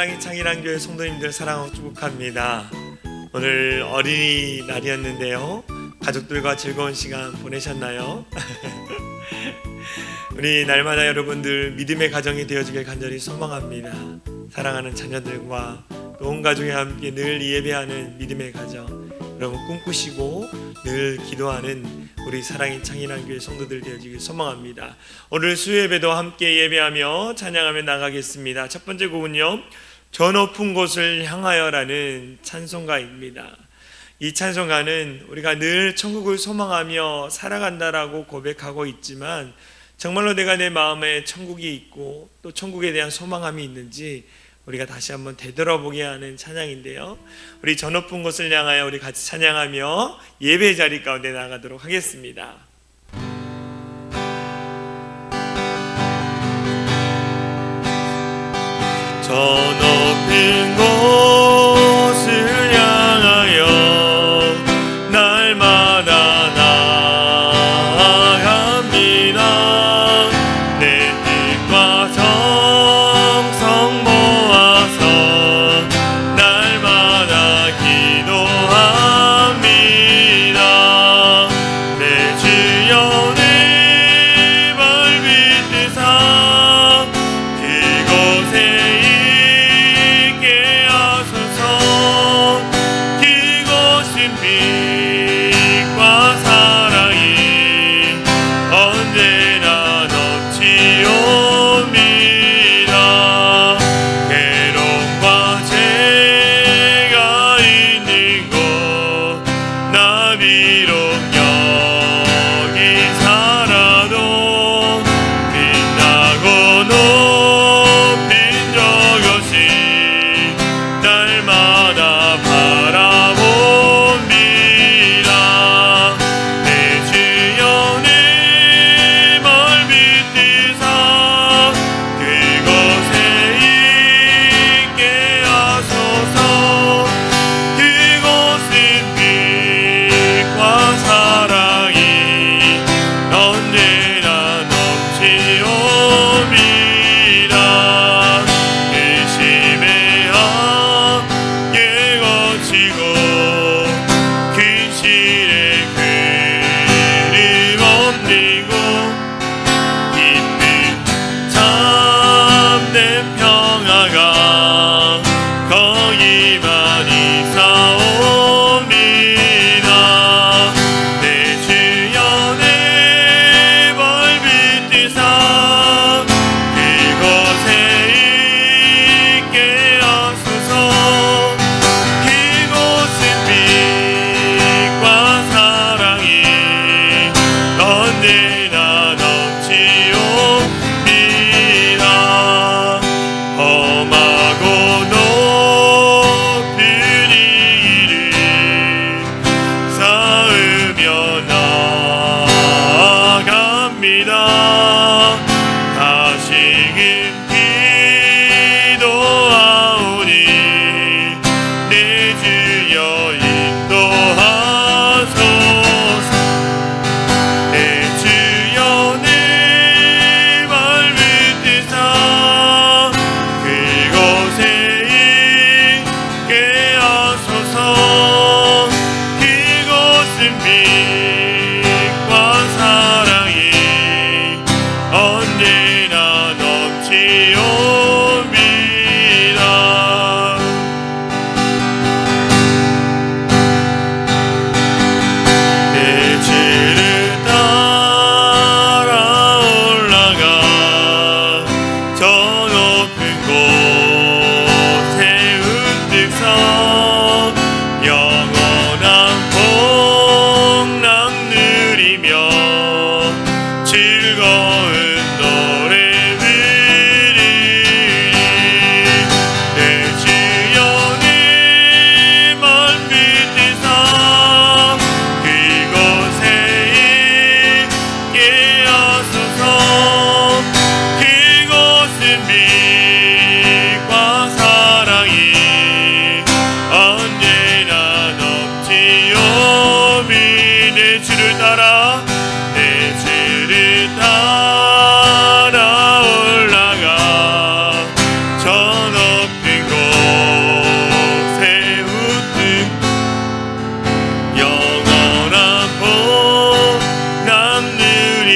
사랑의 창일한 교회 성도님들 사랑하고 축복합니다. 오늘 어린이날이었는데요. 가족들과 즐거운 시간 보내셨나요? 우리 날마다 여러분들 믿음의 가정이 되어주길 간절히 소망합니다. 사랑하는 자녀들과 또 온 가족이 함께 늘 예배하는 믿음의 가정, 여러분 꿈꾸시고 늘 기도하는 우리 사랑의 창일한 교회 성도들 되어주길 소망합니다. 오늘 수요예배도 함께 예배하며 찬양하며 나가겠습니다. 첫 번째 곡은요, 저 높은 곳을 향하여라는 찬송가입니다. 이 찬송가는 우리가 늘 천국을 소망하며 살아간다라고 고백하고 있지만, 정말로 내가 내 마음에 천국이 있고 또 천국에 대한 소망함이 있는지 우리가 다시 한번 되돌아보게 하는 찬양인데요, 우리 저 높은 곳을 향하여 우리 같이 찬양하며 예배 자리 가운데 나가도록 하겠습니다. 저 높은 곳을 향하여 날마다 나아갑니다. 내 뜻과 정성 모아서 날마다 기도합니다. 내 주여 내 발 빛으사 그곳에 빛과 사랑이 언제나 넘치옵니다. 괴로움과 죄가 있는 곳 나 비록 여기 살아도 빛나고 높인 저것이 날마다 영원한 복락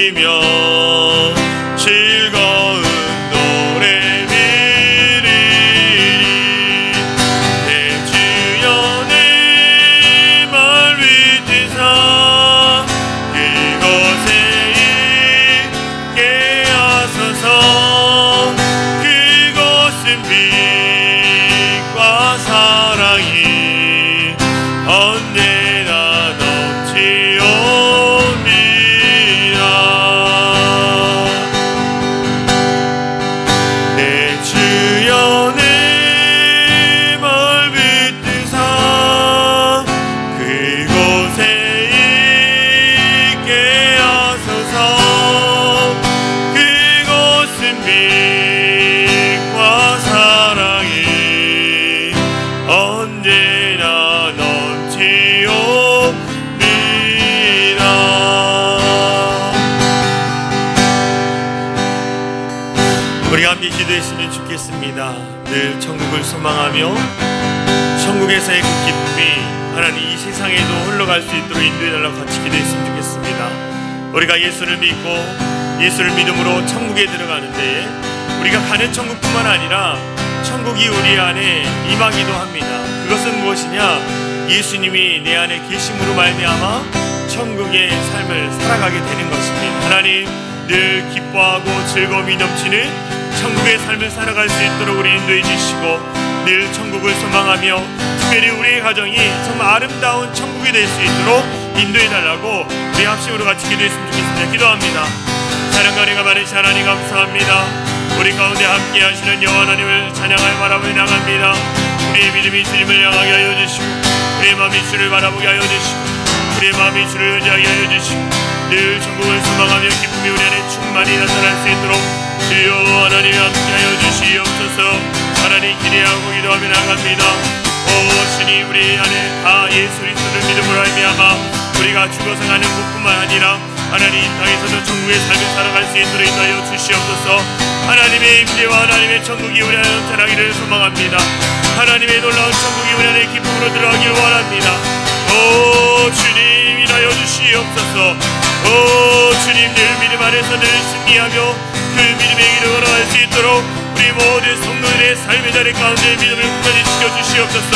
부르며 즐거운 노래 부르리. 내 주연을 멀리 뜨사 그곳에 있게 하소서. 그곳은 빛과 사랑이 언제나 넘치옵니다. 내 주연을 멀리 뜨사 그곳에 있게 하소서. 그곳은 빛과 사랑이 언제나 넘치옵니다. 우리가 함께 기도했으면 좋겠습니다. 늘 천국을 소망하며 천국에서의 그 기쁨이 하나님 이 세상에도 흘러갈 수 있도록 인도해달라고 같이 기도했으면 좋겠습니다. 우리가 예수를 믿고 예수를 믿음으로 천국에 들어가는데 우리가 가는 천국뿐만 아니라 천국이 우리 안에 임하기도 합니다. 그것은 무엇이냐? 예수님이 내 안에 계심으로 말미암아 천국의 삶을 살아가게 되는 것입니다. 하나님 늘 기뻐하고 즐거움이 넘치는 천국의 삶을 살아갈 수 있도록 우리 인도해 주시고 늘 천국을 소망하며 특별히 우리의 가정이 정말 아름다운 천국이 될 수 있도록 인도해 달라고 우리 합심으로 같이 기도했으면 좋겠습니다. 기도합니다. 사랑과 은혜가 많으신 하나님 감사합니다. 우리 가운데 함께 하시는 여호와 하나님을 찬양하여 바라보며 나갑니다. 우리의 믿음이 주님을 향하게 하여 주시고 우리의 마음이 주를 바라보게 하여 주시고 우리의 마음이 주를 의지하게 하여 주시고 늘 천국을 소망하며 기쁨이 우리 안에 충만히 나타날 수 있도록 주여 하나님이 함께하여 주시옵소서. 하나님 기대하고 기도하며 나갑니다. 오 주님 우리 안에 다 예수 그리스도를 믿음으로 말미암아 우리가 죽어서 가는 것뿐만 아니라 하나님 이 땅에서도 천국의 삶을 살아갈 수 있도록 인도하여 주시옵소서. 하나님의 임재와 하나님의 천국이 우리 안에 나타나기를 소망합니다. 하나님의 놀라운 천국이 우리 안에 기쁨으로 들어가기를 원합니다. 오 주님 인하여 주시옵소서. 오 주님 늘 믿음 안에서 늘 승리하며 그 믿음의 길을 걸어갈 수 있도록 우리 모든 성도들의 삶의 자리 가운데 믿음을 굳건히 지켜주시옵소서.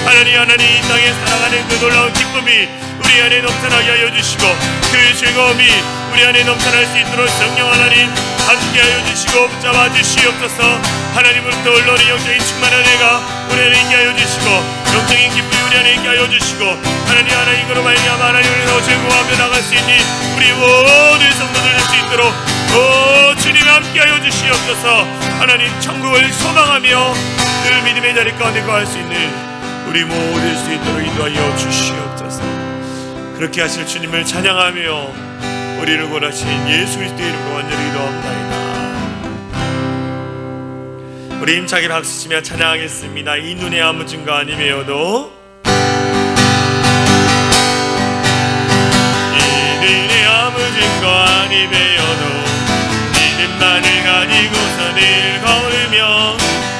하나님 이 땅에 살아가는 그 놀라운 기쁨이 우리 안에 넘쳐나게 하여 주시고 그 즐거움이 우리 안에 넘쳐날 수 있도록 성령 하나님 함께하여 주시고 붙잡아 주시옵소서. 하나님으로부터 올라오는 영적인 충만한 은혜가 우리 안에 있게 하여 주시고 영적인 기쁨이 우리 안에 있게 하여 주시고 하나님 이거로 말미암아 하나님을 더 즐거워하며 나갈 수 있는 우리 모든 성도들 될 수 있도록 오 주님 함께하여 주시옵소서. 하나님 천국을 소망하며 늘 믿음의 자리 가운데 거할 수 있는 우리 모두 될 수 있도록 인도하여 주시옵소서. 그렇게 하실 주님을 찬양하며 우리를 구원하신 예수 그리스도의 이름으로 완전히 기도합니다. 우리 힘차게 박수치며 찬양하겠습니다. 이 눈에 아무 증거 아니매어도 이 눈에 아무 증거 아니매어도 믿음만을 가지고서 늘 걸으며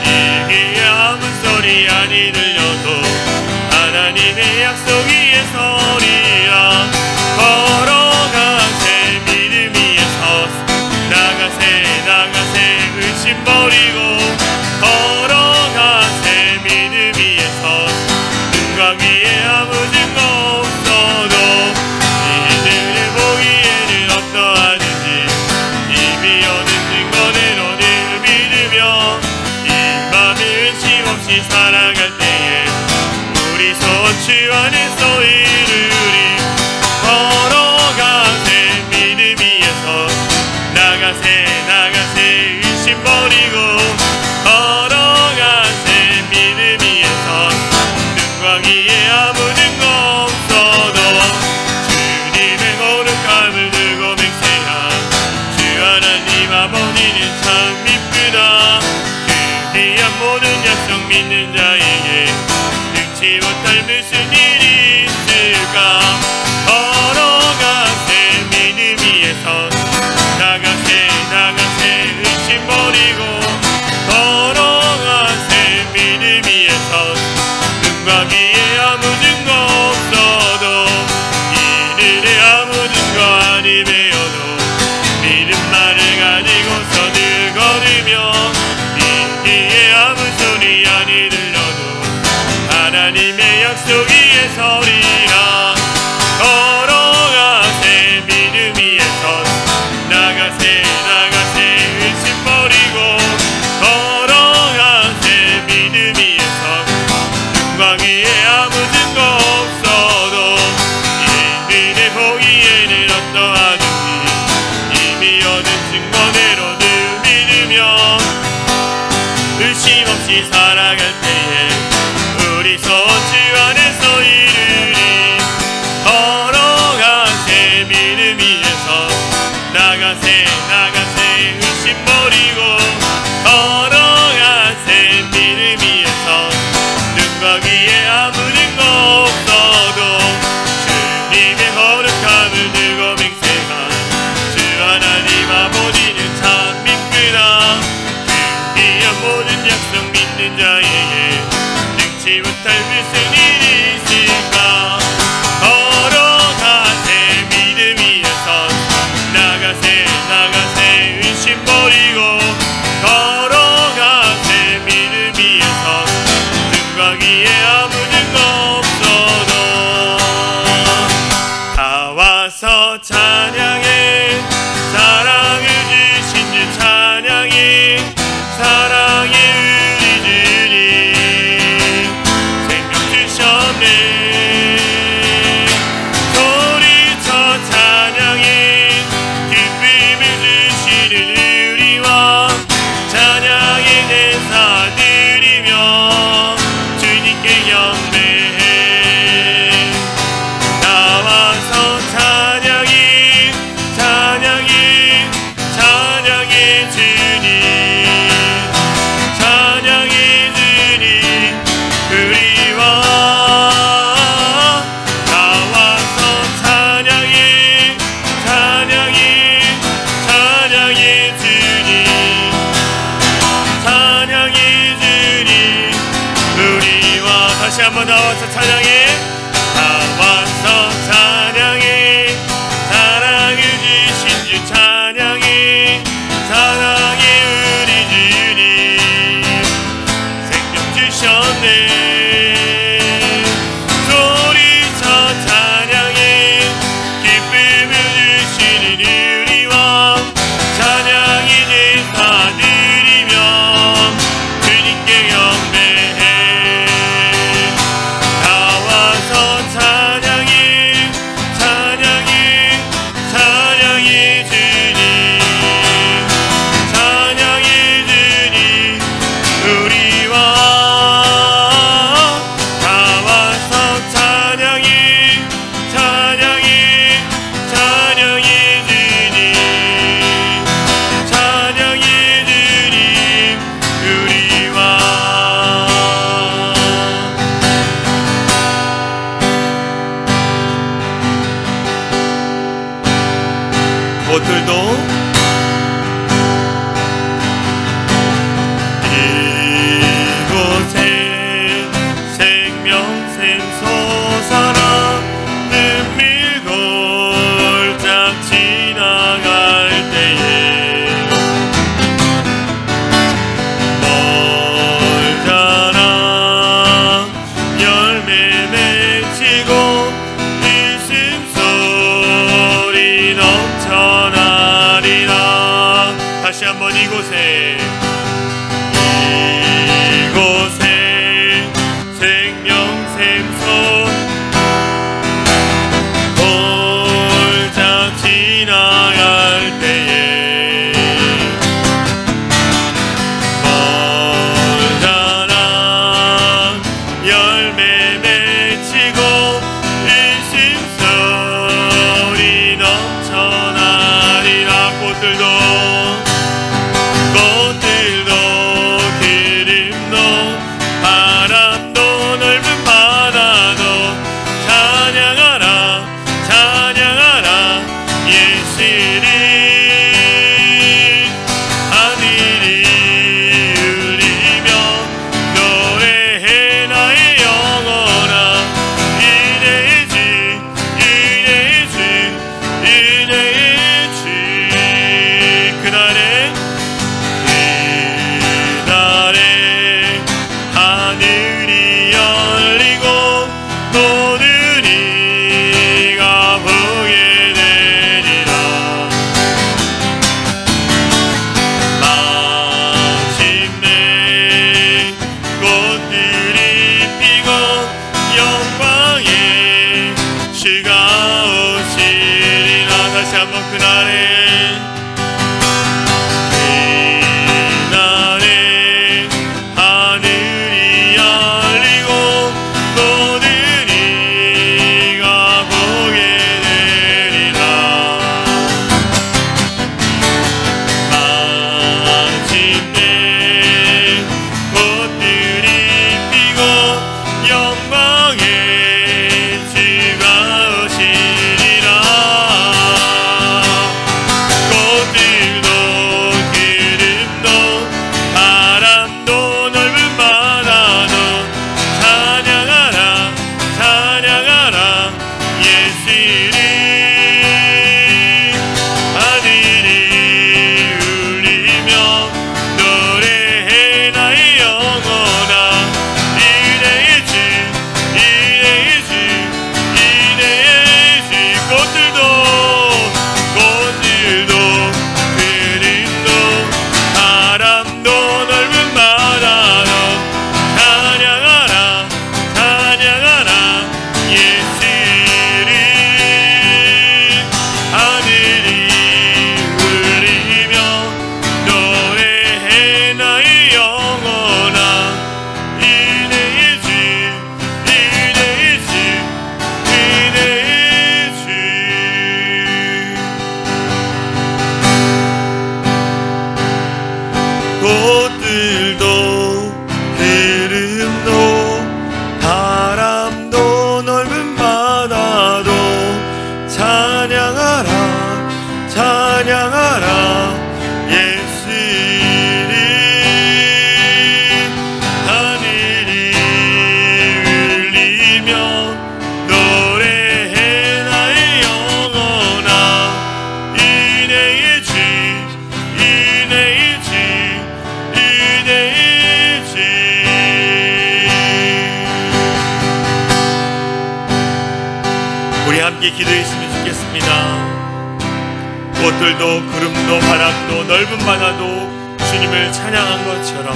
이게 아무 소리 아니 들려도 하나님의 약속 위에 서리라. 걸어가세 믿음 위에 서서 나가세 의심 버리고 걸어가세 믿음 위에 서서 늘 나와서 찬양해. 사랑을 주신 주 찬양해. 사랑의 우리 주님 생명 주셨네. 소리쳐 찬양해. 기쁨을 주시는 우리 왕 찬양의 대사 드리며 주님께 경배해. 나와서 찬양해. 찬양해. 찬양해 주님. 찬양해 주님 우리 왕. 나와서 찬양해. 찬양해. 찬양해 주님. 찬양해 주님 우리 왕. 다시 한번 나와서 찬양해. 나와서 찬양해. 사랑을 주신 주 찬양해. 사랑의 우리 주님 생명 주셨네. 소리쳐 찬양해. 기쁨을 주시는 우리 왕 찬양의 제사 드리며 주님께 경배해. 나와서 찬양해. 찬양해. 찬양해 주님. 찬양해 주님 우리 왕. 나와서 찬양해. 찬양해. 찬양해 주님. 찬양해 주님 우리 왕. 꽃들도 이곳에 생명샘 솟아라. 눈물 골짝 지나갈 때에 멀잖아. 열매 맺히고 웃음소리 넘쳐나리라. 다시 한번 이곳에 생명샘 골짝 지나갈 때에 멀잖아. 열매 맺히고 웃음소리 넘쳐나리라. 꽃들도 기름도 바람도 넓은 바다도 찬양하라. 찬양하라. 예수를 하늘이 울리며 노래해 나의 영혼아. 은혜의 주 은혜의 주 은혜의 주. 그날에 하늘이 열리고 모든 이가 보게 되리라. 마침내 꽃들이 피고 영광의 주가 오시리라. 다시 한번 그날에 하늘이 열리고 모든 이가 보게 되리라. 마침내 꽃들이 피고 영광의 주가 오시리라. 꽃들도 기름도 바람도 넓은 바다도 찬양하라. 찬양하라. 예수를 하늘이 울리며 노래해 나의 영혼아. 은혜의 주 은혜의 주 은혜의 주. 꽃들도 함께 기도했으면 좋겠습니다. 꽃들도 구름도 바람도 넓은 바다도 주님을 찬양한 것처럼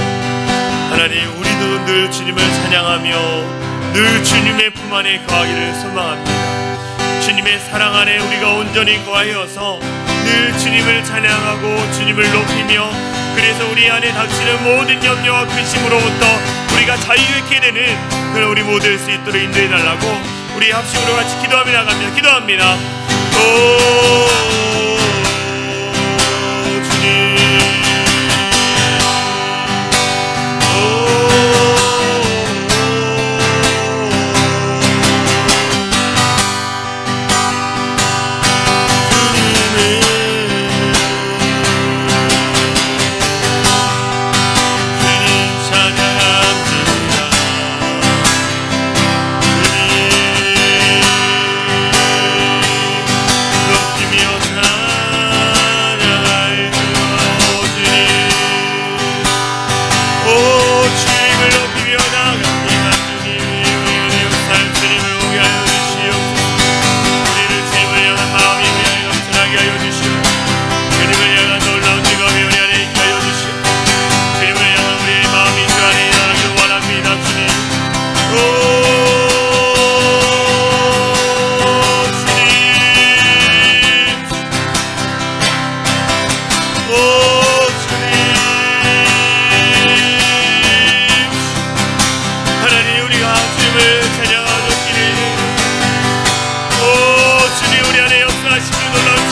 하나님, 우리도 늘 주님을 찬양하며 늘 주님의 품 안에 거하기를 소망합니다. 주님의 사랑 안에 우리가 온전히 거하여서 늘 주님을 찬양하고 주님을 높이며, 그래서 우리 안에 닥치는 모든 염려와 근심으로부터 우리가 자유롭게 되는 그런 우리 모두 될 수 있도록 인도해 달라고 우리 합심으로 같이 기도하며 나갑니다. 기도합니다.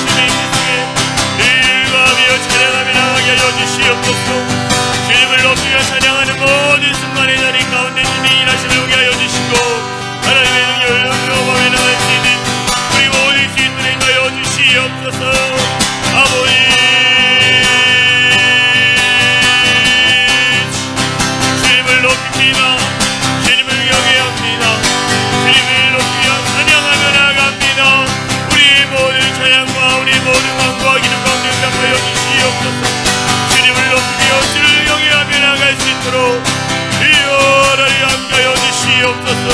주님, 주님을 높이며 찬양하는 모든 순간의 자리 가운데 주님이 일하심을 오게 하여 주시고, 하나님의 능력을 경험하며 나갈 수 있는 우리 모든 수 있도록 하여 주시옵소서. 아버지, 주님을 높입니다. 주님을 경외합니다. 주님을 높이며 찬양하며 나아갑니다. 우리의 모든 찬양과 우리의 모든 간구와 기도 가운데 응답하여 주시옵소서. 주를 영위하며 나갈 수 있도록 주여라리 함께하여 주시옵소서.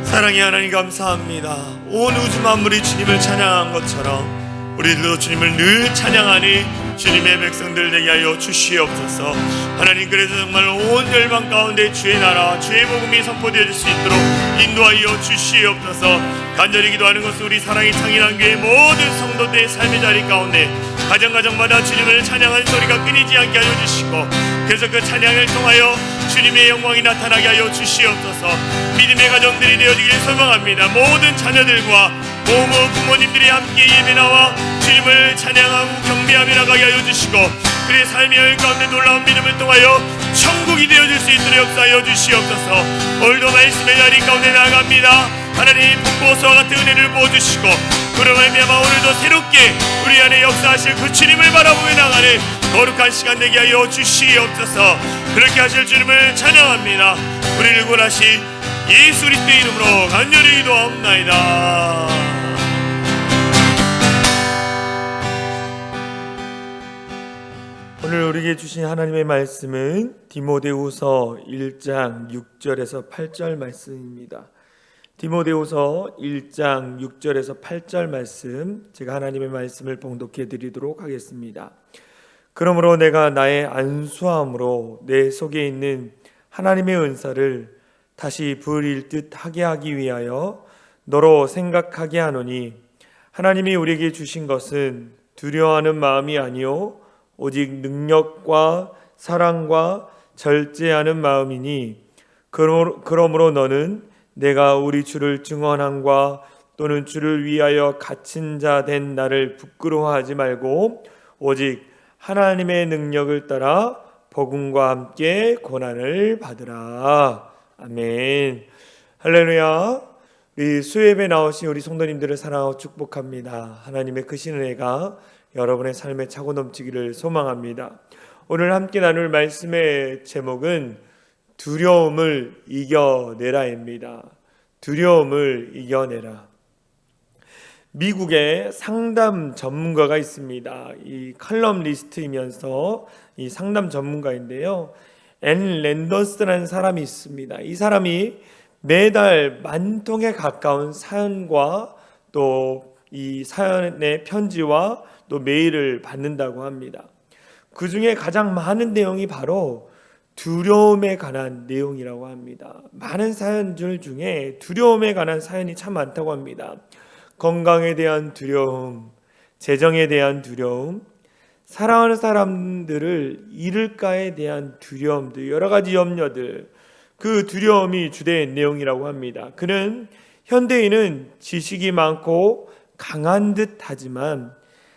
사랑의 하나님, 감사합니다. 온 우주 만물이 주님을 찬양한 것처럼 우리들도 주님을 늘 찬양하니 주님의 백성들 되게 하여 주시옵소서. 하나님, 그래서 정말 온 열방 가운데 주의 나라, 주의 복음이 선포되어질 수 있도록 인도하여 주시옵소서. 간절히 기도하는 것은 우리 사랑의 창인한 교회 모든 성도들의 삶의 자리 가운데 가정가정마다 주님을 찬양하는 소리가 끊이지 않게 하여 주시고, 그래서 그 찬양을 통하여 주님의 영광이 나타나게 하여 주시옵소서. 믿음의 가정들이 되어지기를 소망합니다. 모든 자녀들과 모든 부모님들이 함께 예배 나와 주님을 찬양하고 경배하며 나가게 하여 주시고, 그의 삶의 여행 가운데 놀라운 믿음을 통하여 천국이 되어질 수 있도록 역사하여 주시옵소서. 오늘도 말씀의 자리 가운데 나아갑니다. 하나님, 폭포수와 같은 은혜를 부어주시고, 그로 말미암아 오늘도 새롭게 우리 안에 역사하실 그 주님을 바라보며 나가는 거룩한 시간 되게 하여 주시옵소서. 그렇게 하실 주님을 찬양합니다. 우리를 구원하신 예수 그리스도의 이름으로 간절히 기도하옵나이다. 오늘 우리에게 주신 하나님의 말씀은 디모데후서 1장 6절에서 8절 말씀입니다. 디모데후서 1장 6절에서 8절 말씀, 제가 하나님의 말씀을 봉독해 드리도록 하겠습니다. 그러므로 내가 나의 안수함으로 내 속에 있는 하나님의 은사를 다시 부을 듯 하게 하기 위하여 너로 생각하게 하노니, 하나님이 우리에게 주신 것은 두려워하는 마음이 아니요 오직 능력과 사랑과 절제하는 마음이니, 그러므로 너는 내가 우리 주를 증언함과 또는 주를 위하여 갇힌 자 된 나를 부끄러워하지 말고 오직 하나님의 능력을 따라 복음과 함께 고난을 받으라. 아멘. 할렐루야. 우리 수요예배 나오신 우리 성도님들을 사랑하고 축복합니다. 하나님의 크신 은혜가 여러분의 삶에 차고 넘치기를 소망합니다. 오늘 함께 나눌 말씀의 제목은 두려움을 이겨내라입니다. 두려움을 이겨내라. 미국의 상담 전문가가 있습니다. 이 칼럼니스트이면서 이 상담 전문가인데요. 앤 랜더스라는 사람이 있습니다. 이 사람이 매달 10,000통에 가까운 사연과 또 이 사연의 편지와 또 메일을 받는다고 합니다. 그 중에 가장 많은 내용이 바로 두려움에 관한 내용이라고 합니다. 많은 사연들 중에 두려움에 관한 사연이 참 많다고 합니다. 건강에 대한 두려움, 재정에 대한 두려움, 사랑하는 사람들을 잃을까에 대한 두려움들, 여러 가지 염려들, 그 두려움이 주된 내용이라고 합니다. 그는 현대인은 지식이 많고 강한 듯 하지만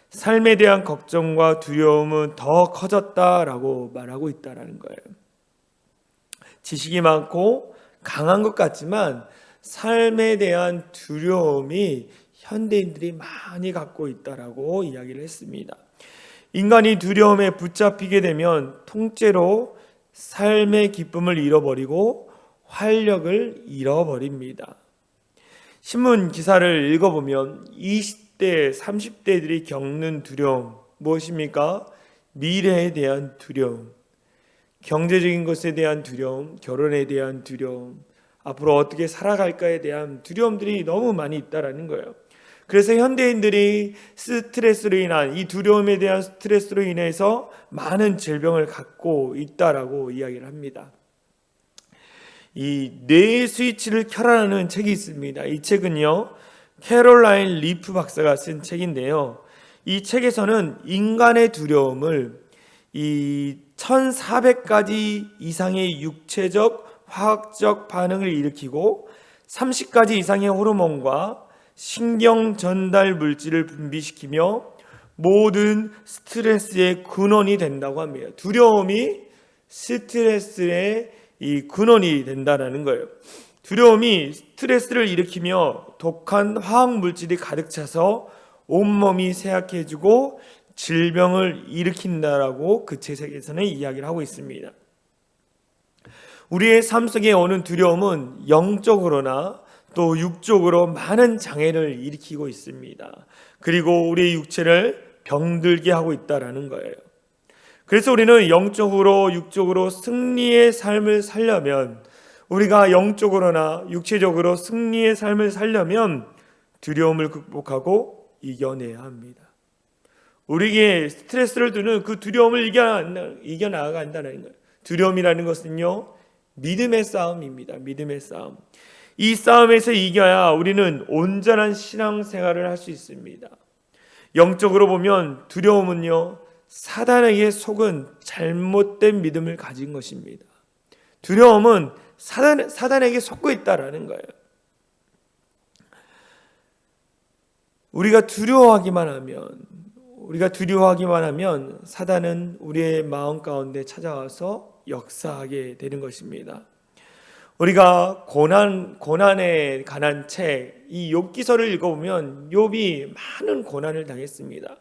삶에 대한 걱정과 두려움은 더 커졌다라고 말하고 있다는 거예요. 지식이 많고 강한 것 같지만 삶에 대한 두려움이 현대인들이 많이 갖고 있다라고 이야기를 했습니다. 인간이 두려움에 붙잡히게 되면 통째로 삶의 기쁨을 잃어버리고 활력을 잃어버립니다. 신문 기사를 읽어보면 20대, 30대들이 겪는 두려움 무엇입니까? 미래에 대한 두려움, 경제적인 것에 대한 두려움, 결혼에 대한 두려움, 앞으로 어떻게 살아갈까에 대한 두려움들이 너무 많이 있다라는 거예요. 그래서 현대인들이 스트레스로 인한 이 두려움에 대한 스트레스로 인해서 많은 질병을 갖고 있다라고 이야기를 합니다. 이 뇌의 스위치를 켜라는 책이 있습니다. 이 책은요, 캐롤라인 리프 박사가 쓴 책인데요. 이 책에서는 인간의 두려움을 이 1400가지 이상의 육체적, 화학적 반응을 일으키고 30가지 이상의 호르몬과 신경 전달 물질을 분비시키며 모든 스트레스의 근원이 된다고 합니다. 두려움이 스트레스의 이 근원이 된다는 거예요. 두려움이 스트레스를 일으키며 독한 화학 물질이 가득 차서 온몸이 쇠약해지고 질병을 일으킨다라고 그 책에서는 이야기를 하고 있습니다. 우리의 삶 속에 오는 두려움은 영적으로나 또 육적으로 많은 장애를 일으키고 있습니다. 그리고 우리의 육체를 병들게 하고 있다는 거예요. 그래서 우리는 영적으로 육적으로 승리의 삶을 살려면, 우리가 영적으로나 육체적으로 승리의 삶을 살려면 두려움을 극복하고 이겨내야 합니다. 우리에게 스트레스를 두는 그 두려움을 이겨나가야 한다는 거예요. 두려움이라는 것은요, 믿음의 싸움입니다. 믿음의 싸움. 이 싸움에서 이겨야 우리는 온전한 신앙생활을 할 수 있습니다. 영적으로 보면 두려움은요, 사단에게 속은 잘못된 믿음을 가진 것입니다. 두려움은 사단에게 속고 있다라는 거예요. 우리가 두려워하기만 하면 사단은 우리의 마음 가운데 찾아와서 역사하게 되는 것입니다. 우리가 고난에 관한 책, 이 욥기서를 읽어보면 욥이 많은 고난을 당했습니다.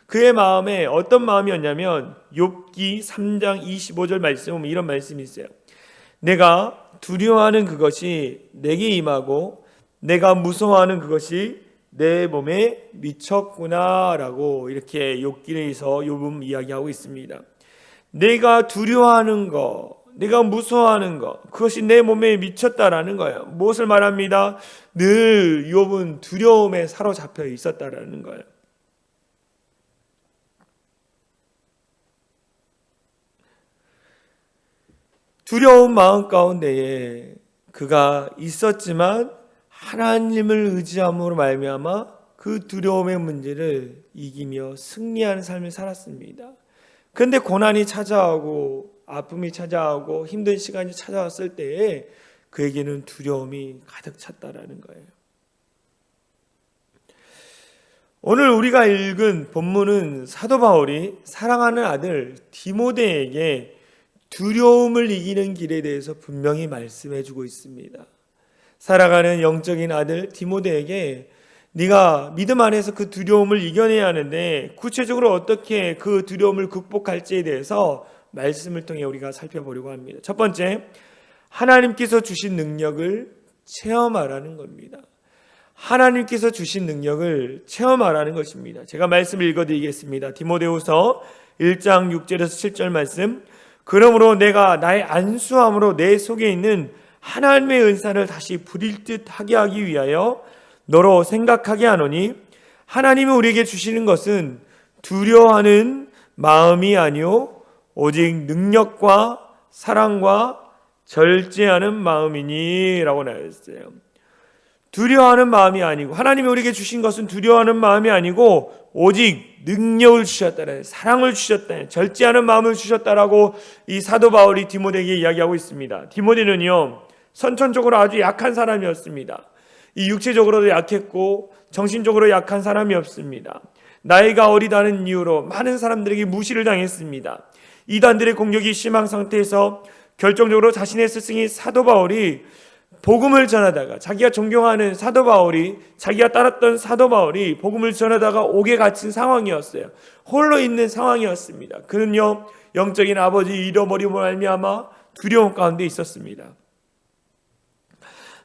그의 마음에 어떤 마음이었냐면 욥기 3장 25절 말씀에 보면 이런 말씀이 있어요. 내가 두려워하는 그것이 내게 임하고 내가 무서워하는 그것이 내 몸에 미쳤구나 라고 이렇게 욥기에서 욥은 이야기하고 있습니다. 내가 두려워하는 것, 내가 무서워하는 것, 그것이 내 몸에 미쳤다라는 거예요. 무엇을 말합니다? 늘 욥은 두려움에 사로잡혀 있었다라는 거예요. 두려운 마음 가운데에 그가 있었지만 하나님을 의지함으로 말미암아 그 두려움의 문제를 이기며 승리하는 삶을 살았습니다. 그런데 고난이 찾아오고 아픔이 찾아오고 힘든 시간이 찾아왔을 때에 그에게는 두려움이 가득 찼다라는 거예요. 오늘 우리가 읽은 본문은 사도 바울이 사랑하는 아들 디모데에게 두려움을 이기는 길에 대해서 분명히 말씀해 주고 있습니다. 살아가는 영적인 아들 디모데에게 네가 믿음 안에서 그 두려움을 이겨내야 하는데 구체적으로 어떻게 그 두려움을 극복할지에 대해서 말씀을 통해 우리가 살펴보려고 합니다. 첫 번째, 하나님께서 주신 능력을 체험하라는 겁니다. 하나님께서 주신 능력을 체험하라는 것입니다. 제가 말씀을 읽어드리겠습니다. 디모데후서 1장 6절에서 7절 말씀. 그러므로 내가 나의 안수함으로 내 속에 있는 하나님의 은사를 다시 부릴 듯 하게 하기 위하여 너로 생각하게 하노니, 하나님이 우리에게 주시는 것은 두려워하는 마음이 아니요 오직 능력과 사랑과 절제하는 마음이니 라고 나왔어요. 두려워하는 마음이 아니고, 하나님이 우리에게 주신 것은 두려워하는 마음이 아니고 오직 능력을 주셨다는, 사랑을 주셨다는, 절제하는 마음을 주셨다라고 이 사도 바울이 디모데에게 이야기하고 있습니다. 디모데는요, 선천적으로 아주 약한 사람이었습니다. 이 육체적으로도 약했고 정신적으로 약한 사람이었습니다. 나이가 어리다는 이유로 많은 사람들에게 무시를 당했습니다. 이단들의 공격이 심한 상태에서 결정적으로 자신의 스승인 사도 바울이 복음을 전하다가, 자기가 존경하는 사도 바울이, 자기가 따랐던 사도 바울이 복음을 전하다가 옥에 갇힌 상황이었어요. 홀로 있는 상황이었습니다. 그는요, 영적인 아버지 잃어버림으로 말미암아 두려움 가운데 있었습니다.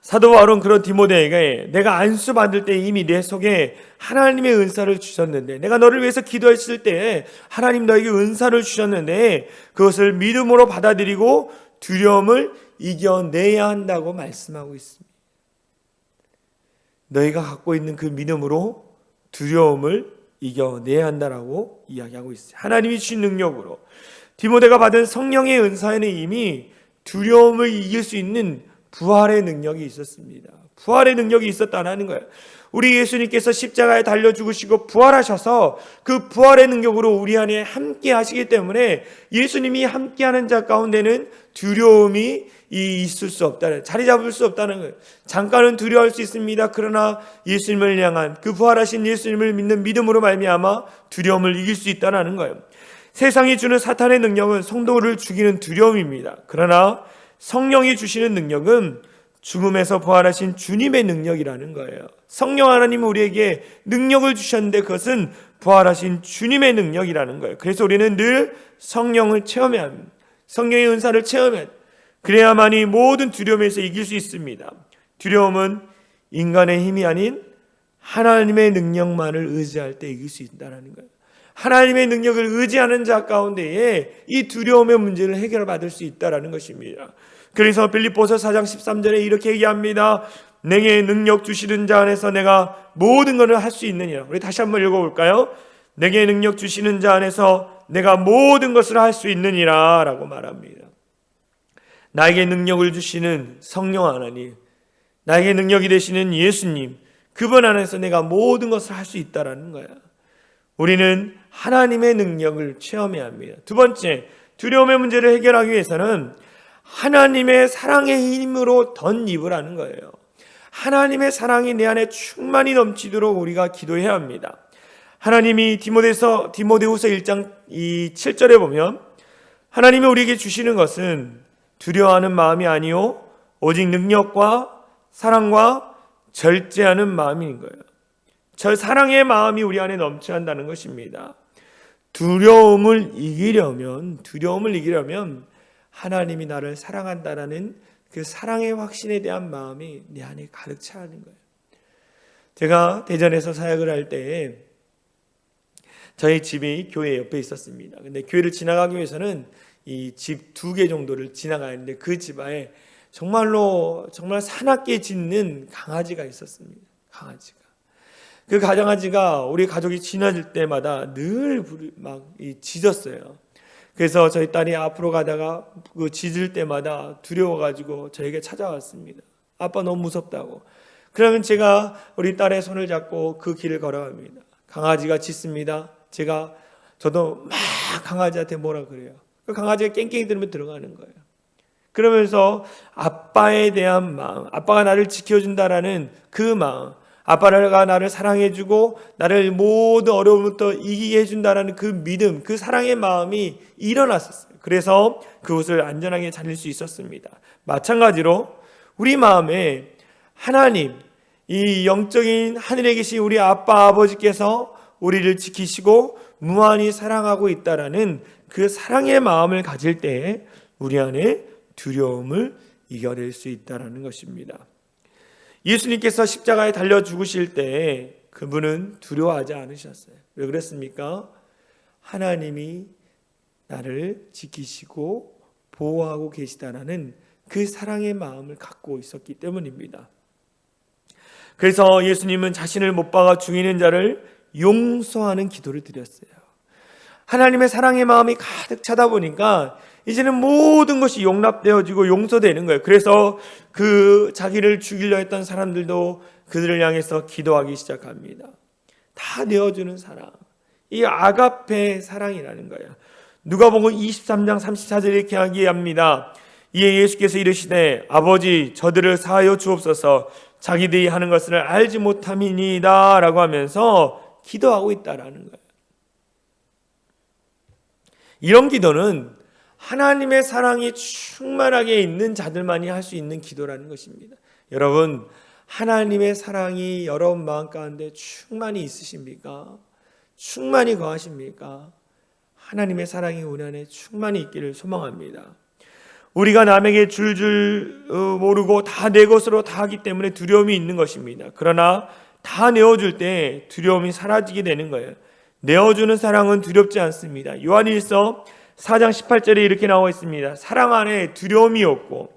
사도 바울은 그런 디모데에게, 내가 안수 받을 때 이미 내 속에 하나님의 은사를 주셨는데, 내가 너를 위해서 기도했을 때 하나님 너에게 은사를 주셨는데 그것을 믿음으로 받아들이고 두려움을 이겨내야 한다고 말씀하고 있습니다. 너희가 갖고 있는 그 믿음으로 두려움을 이겨내야 한다라고 이야기하고 있어요. 하나님이 주신 능력으로. 디모데가 받은 성령의 은사에는 이미 두려움을 이길 수 있는 부활의 능력이 있었습니다. 부활의 능력이 있었다는 거예요. 우리 예수님께서 십자가에 달려 죽으시고 부활하셔서 그 부활의 능력으로 우리 안에 함께 하시기 때문에 예수님이 함께하는 자 가운데는 두려움이 있을 수 없다는, 자리 잡을 수 없다는 거예요. 잠깐은 두려워할 수 있습니다. 그러나 예수님을 향한, 그 부활하신 예수님을 믿는 믿음으로 말미암아 두려움을 이길 수 있다는 거예요. 세상이 주는 사탄의 능력은 성도를 죽이는 두려움입니다. 그러나 성령이 주시는 능력은 죽음에서 부활하신 주님의 능력이라는 거예요. 성령 하나님은 우리에게 능력을 주셨는데 그것은 부활하신 주님의 능력이라는 거예요. 그래서 우리는 늘 성령을 체험해야 합니다. 성령의 은사를 체험해야 합니다. 그래야만이 모든 두려움에서 이길 수 있습니다. 두려움은 인간의 힘이 아닌 하나님의 능력만을 의지할 때 이길 수 있다는 거예요. 하나님의 능력을 의지하는 자 가운데에 이 두려움의 문제를 해결받을 수 있다는 것입니다. 그래서 빌립보서 4장 13절에 이렇게 얘기합니다. 내게 능력 주시는 자 안에서 내가 모든 것을 할 수 있느니라. 우리 다시 한번 읽어볼까요? 내게 능력 주시는 자 안에서 내가 모든 것을 할 수 있느니라 라고 말합니다. 나에게 능력을 주시는 성령 하나님, 나에게 능력이 되시는 예수님, 그분 안에서 내가 모든 것을 할 수 있다는 거야. 우리는 하나님의 능력을 체험해야 합니다. 두 번째, 두려움의 문제를 해결하기 위해서는 하나님의 사랑의 힘으로 덧입으라는 거예요. 하나님의 사랑이 내 안에 충만히 넘치도록 우리가 기도해야 합니다. 하나님이 디모데후서 1장 7절에 보면 하나님이 우리에게 주시는 것은 두려워하는 마음이 아니요 오직 능력과 사랑과 절제하는 마음인 거예요. 저 사랑의 마음이 우리 안에 넘쳐야 한다는 것입니다. 두려움을 이기려면 하나님이 나를 사랑한다라는 그 사랑의 확신에 대한 마음이 내 안에 가득 차야 하는 거예요. 제가 대전에서 사역을 할 때에 저희 집이 교회 옆에 있었습니다. 근데 교회를 지나가기 위해서는 이 집 2개 정도를 지나가야 하는데 그 집안에 정말 사납게 짖는 강아지가 있었습니다. 그 강아지가 우리 가족이 지나질 때마다 늘 막 짖었어요. 그래서 저희 딸이 앞으로 가다가 그 짖을 때마다 두려워가지고 저에게 찾아왔습니다. 아빠 너무 무섭다고. 그러면 제가 우리 딸의 손을 잡고 그 길을 걸어갑니다. 강아지가 짖습니다. 저도 막 강아지한테 뭐라 그래요. 그 강아지가 깽깽이 들으면 들어가는 거예요. 그러면서 아빠에 대한 마음, 아빠가 나를 지켜준다라는 그 마음, 아빠가 나를 사랑해주고 나를 모든 어려움부터 이기게 해준다라는 그 믿음, 그 사랑의 마음이 일어났었어요. 그래서 그곳을 안전하게 다닐 수 있었습니다. 마찬가지로 우리 마음에 하나님, 이 영적인 하늘에 계신 우리 아빠 아버지께서 우리를 지키시고 무한히 사랑하고 있다라는 그 사랑의 마음을 가질 때 우리 안에 두려움을 이겨낼 수 있다는 것입니다. 예수님께서 십자가에 달려 죽으실 때 그분은 두려워하지 않으셨어요. 왜 그랬습니까? 하나님이 나를 지키시고 보호하고 계시다라는 그 사랑의 마음을 갖고 있었기 때문입니다. 그래서 예수님은 자신을 못 박아 죽이는 자를 용서하는 기도를 드렸어요. 하나님의 사랑의 마음이 가득 차다 보니까 이제는 모든 것이 용납되어지고 용서되는 거예요. 그래서 그 자기를 죽이려 했던 사람들도 그들을 향해서 기도하기 시작합니다. 다 내어주는 사랑, 이 아가페 사랑이라는 거예요. 누가복음 23장 34절에 이렇게 이야기합니다. 이에 예수께서 이르시되 아버지 저들을 사하여 주옵소서 자기들이 하는 것을 알지 못함이니이다 라고 하면서 기도하고 있다라는 거예요. 이런 기도는 하나님의 사랑이 충만하게 있는 자들만이 할 수 있는 기도라는 것입니다. 여러분, 하나님의 사랑이 여러분 마음 가운데 충만히 있으십니까? 충만히 거하십니까? 하나님의 사랑이 우리 안에 충만히 있기를 소망합니다. 우리가 남에게 줄줄 모르고 다 내 것으로 다 하기 때문에 두려움이 있는 것입니다. 그러나 다 내어줄 때 두려움이 사라지게 되는 거예요. 내어주는 사랑은 두렵지 않습니다. 요한일서 4장 18절에 이렇게 나와 있습니다. 사랑 안에 두려움이 없고,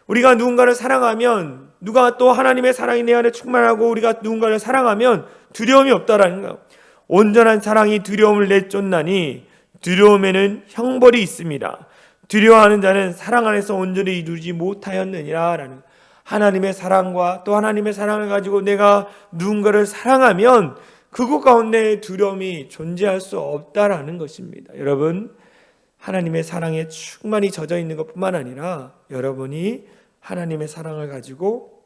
우리가 누군가를 사랑하면, 누가 또 하나님의 사랑이 내 안에 충만하고 우리가 누군가를 사랑하면 두려움이 없다라는 거예요. 온전한 사랑이 두려움을 내쫓나니 두려움에는 형벌이 있습니다. 두려워하는 자는 사랑 안에서 온전히 이루지 못하였느니라 라는, 하나님의 사랑과 또 하나님의 사랑을 가지고 내가 누군가를 사랑하면 그곳 가운데 두려움이 존재할 수 없다라는 것입니다. 여러분, 하나님의 사랑에 충만히 젖어 있는 것뿐만 아니라 여러분이 하나님의 사랑을 가지고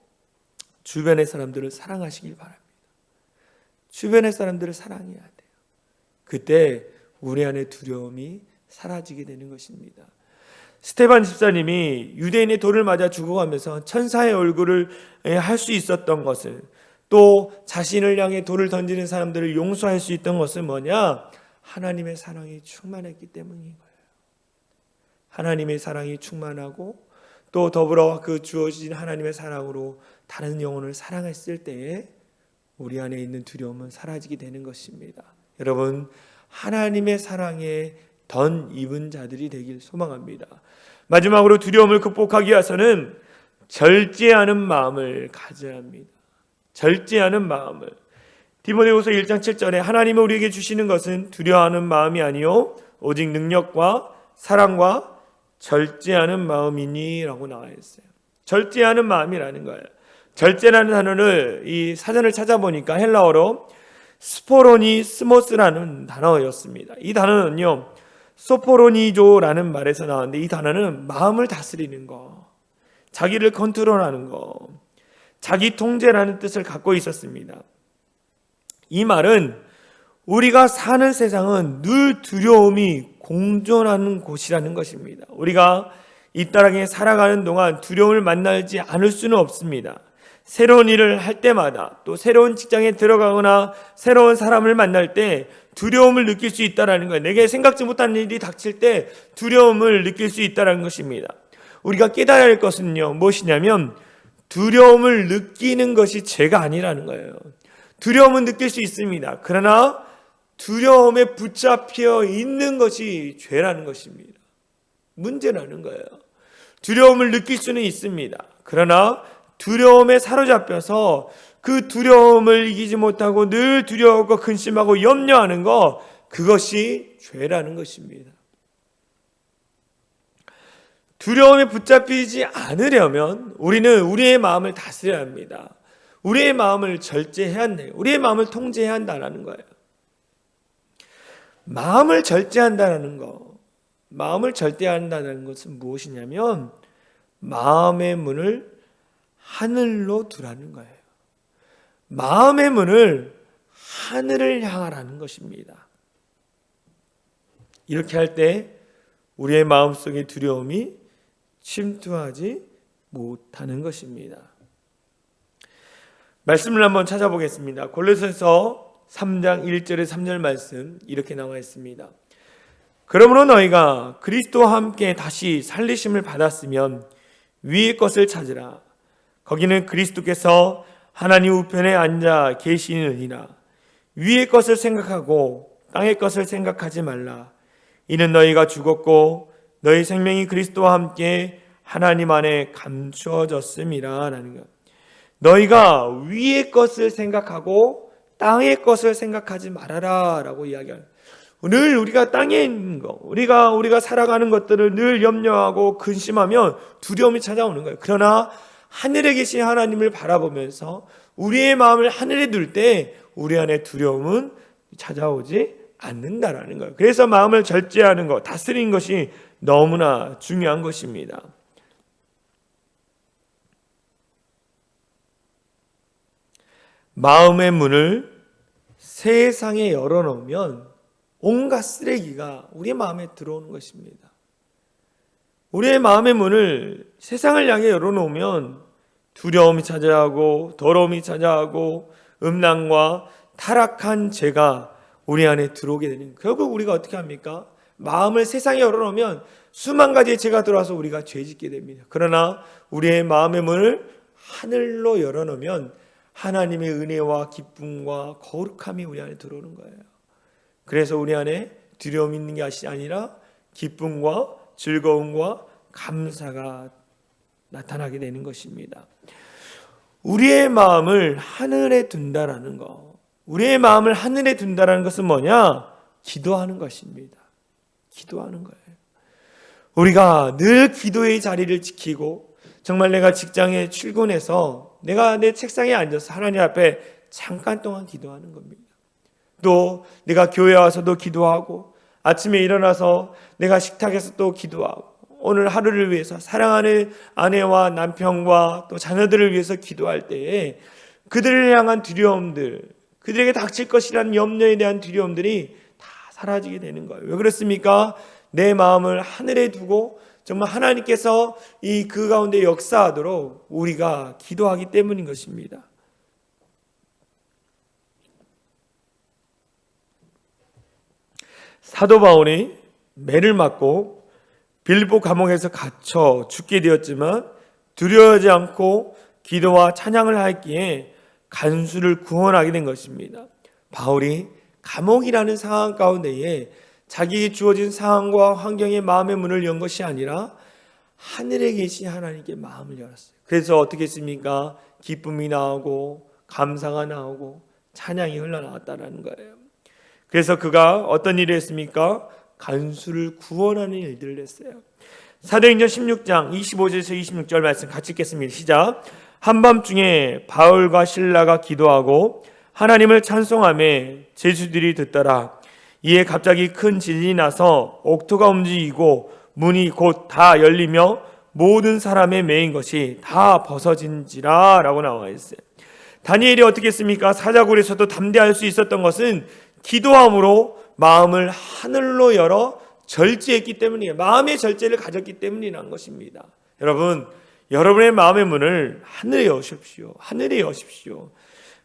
주변의 사람들을 사랑하시길 바랍니다. 주변의 사람들을 사랑해야 돼요. 그때 우리 안에 두려움이 사라지게 되는 것입니다. 스테반 집사님이 유대인의 돌을 맞아 죽어가면서 천사의 얼굴을 할 수 있었던 것을, 또 자신을 향해 돌을 던지는 사람들을 용서할 수 있던 것은 뭐냐? 하나님의 사랑이 충만했기 때문인 거예요. 하나님의 사랑이 충만하고 또 더불어 그 주어진 하나님의 사랑으로 다른 영혼을 사랑했을 때에 우리 안에 있는 두려움은 사라지게 되는 것입니다. 여러분, 하나님의 사랑에 던 입은 자들이 되길 소망합니다. 마지막으로 두려움을 극복하기 위해서는 절제하는 마음을 가져야 합니다. 절제하는 마음을. 디모데후서 1장 7절에 하나님이 우리에게 주시는 것은 두려워하는 마음이 아니요 오직 능력과 사랑과 절제하는 마음이니 라고 나와 있어요. 절제하는 마음이라는 거예요. 절제라는 단어를 이 사전을 찾아보니까 헬라어로 스포로니스모스라는 단어였습니다. 이 단어는요 소포로니조라는 말에서 나왔는데, 이 단어는 마음을 다스리는 거, 자기를 컨트롤하는 거, 자기 통제라는 뜻을 갖고 있었습니다. 이 말은 우리가 사는 세상은 늘 두려움이 공존하는 곳이라는 것입니다. 우리가 이 땅에 살아가는 동안 두려움을 만나지 않을 수는 없습니다. 새로운 일을 할 때마다, 또 새로운 직장에 들어가거나 새로운 사람을 만날 때 두려움을 느낄 수 있다는 거예요. 내게 생각지 못한 일이 닥칠 때 두려움을 느낄 수 있다는 것입니다. 우리가 깨달아야 할 것은요 무엇이냐면, 두려움을 느끼는 것이 죄가 아니라는 거예요. 두려움은 느낄 수 있습니다. 그러나 두려움에 붙잡혀 있는 것이 죄라는 것입니다. 문제라는 거예요. 두려움을 느낄 수는 있습니다. 그러나 두려움에 사로잡혀서 그 두려움을 이기지 못하고 늘 두려워하고 근심하고 염려하는 것, 그것이 죄라는 것입니다. 두려움에 붙잡히지 않으려면 우리는 우리의 마음을 다스려야 합니다. 우리의 마음을 절제해야 한다. 우리의 마음을 통제해야 한다는 거예요. 마음을 절제한다는 거, 마음을 절제한다는 것은 무엇이냐면 마음의 문을 하늘로 두라는 거예요. 마음의 문을 하늘을 향하라는 것입니다. 이렇게 할 때 우리의 마음속에 두려움이 침투하지 못하는 것입니다. 말씀을 한번 찾아보겠습니다. 골로새서 3장 1절에 3절 말씀 이렇게 나와 있습니다. 그러므로 너희가 그리스도와 함께 다시 살리심을 받았으면 위의 것을 찾으라. 거기는 그리스도께서 하나님 우편에 앉아 계시느니라. 위의 것을 생각하고 땅의 것을 생각하지 말라. 이는 너희가 죽었고 너희 생명이 그리스도와 함께 하나님 안에 감추어졌음이라 라는 것. 너희가 위의 것을 생각하고 땅의 것을 생각하지 말아라 라고 이야기하는, 늘 우리가 땅에 있는 거, 우리가 살아가는 것들을 늘 염려하고 근심하면 두려움이 찾아오는 거예요. 그러나 하늘에 계신 하나님을 바라보면서 우리의 마음을 하늘에 둘 때 우리 안에 두려움은 찾아오지 않는다라는 거예요. 그래서 마음을 절제하는 것, 다스리는 것이 너무나 중요한 것입니다. 마음의 문을 세상에 열어놓으면 온갖 쓰레기가 우리의 마음에 들어오는 것입니다. 우리의 마음의 문을 세상을 향해 열어놓으면 두려움이 찾아오고 더러움이 찾아오고 음란과 타락한 죄가 우리 안에 들어오게 되는, 결국 우리가 어떻게 합니까? 마음을 세상에 열어놓으면 수만 가지의 죄가 들어와서 우리가 죄짓게 됩니다. 그러나 우리의 마음의 문을 하늘로 열어놓으면 하나님의 은혜와 기쁨과 거룩함이 우리 안에 들어오는 거예요. 그래서 우리 안에 두려움이 있는 것이 아니라 기쁨과 즐거움과 감사가 나타나게 되는 것입니다. 우리의 마음을 하늘에 둔다라는 것, 우리의 마음을 하늘에 둔다라는 것은 뭐냐? 기도하는 것입니다. 기도하는 거예요. 우리가 늘 기도의 자리를 지키고, 정말 내가 직장에 출근해서 내가 내 책상에 앉아서 하나님 앞에 잠깐 동안 기도하는 겁니다. 또 내가 교회 와서도 기도하고, 아침에 일어나서 내가 식탁에서 또 기도하고, 오늘 하루를 위해서 사랑하는 아내와 남편과 또 자녀들을 위해서 기도할 때에 그들을 향한 두려움들, 그들에게 닥칠 것이라는 염려에 대한 두려움들이 다 사라지게 되는 거예요. 왜 그렇습니까? 내 마음을 하늘에 두고 정말 하나님께서 그 가운데 역사하도록 우리가 기도하기 때문인 것입니다. 사도 바울이 매를 맞고 빌보 감옥에서 갇혀 죽게 되었지만 두려워하지 않고 기도와 찬양을 하였기에 간수를 구원하게 된 것입니다. 바울이 감옥이라는 상황 가운데에 자기에게 주어진 상황과 환경에 마음의 문을 연 것이 아니라 하늘에 계신 하나님께 마음을 열었어요. 그래서 어떻게 했습니까? 기쁨이 나오고 감사가 나오고 찬양이 흘러나왔다는 거예요. 그래서 그가 어떤 일을 했습니까? 간수를 구원하는 일들을 했어요. 사도행전 16장 25절에서 26절 말씀 같이 읽겠습니다. 시작. 한밤중에 바울과 실라가 기도하고 하나님을 찬송하며 제주들이 듣더라. 이에 갑자기 큰 지진이 나서 옥토가 움직이고 문이 곧 다 열리며 모든 사람의 매인 것이 다 벗어진지라 라고 나와 있어요. 다니엘이 어떻게 했습니까? 사자굴에서도 담대할 수 있었던 것은 기도함으로 마음을 하늘로 열어 절제했기 때문이에요. 마음의 절제를 가졌기 때문이라는 것입니다. 여러분, 여러분의 마음의 문을 하늘에 여십시오. 하늘에 여십시오.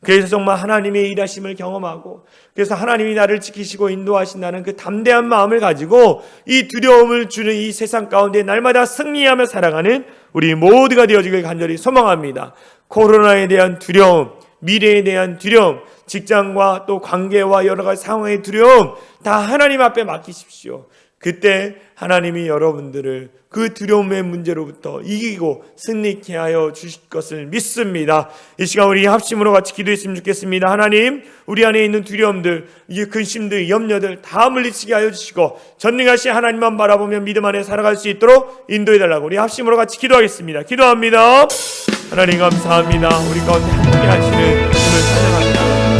그래서 정말 하나님의 일하심을 경험하고, 그래서 하나님이 나를 지키시고 인도하신다는 그 담대한 마음을 가지고 이 두려움을 주는 이 세상 가운데 날마다 승리하며 살아가는 우리 모두가 되어지길 간절히 소망합니다. 코로나에 대한 두려움, 미래에 대한 두려움, 직장과 또 관계와 여러 가지 상황의 두려움 다 하나님 앞에 맡기십시오. 그때 하나님이 여러분들을 그 두려움의 문제로부터 이기고 승리케 하여 주실 것을 믿습니다. 이 시간 우리 합심으로 같이 기도했으면 좋겠습니다. 하나님, 우리 안에 있는 두려움들, 이 근심들, 염려들 다 물리치게 하여 주시고 전능하신 하나님만 바라보며 믿음 안에 살아갈 수 있도록 인도해달라고 우리 합심으로 같이 기도하겠습니다. 기도합니다. 하나님 감사합니다. 우리 가운데 함께 하시는 주를 찬양합니다.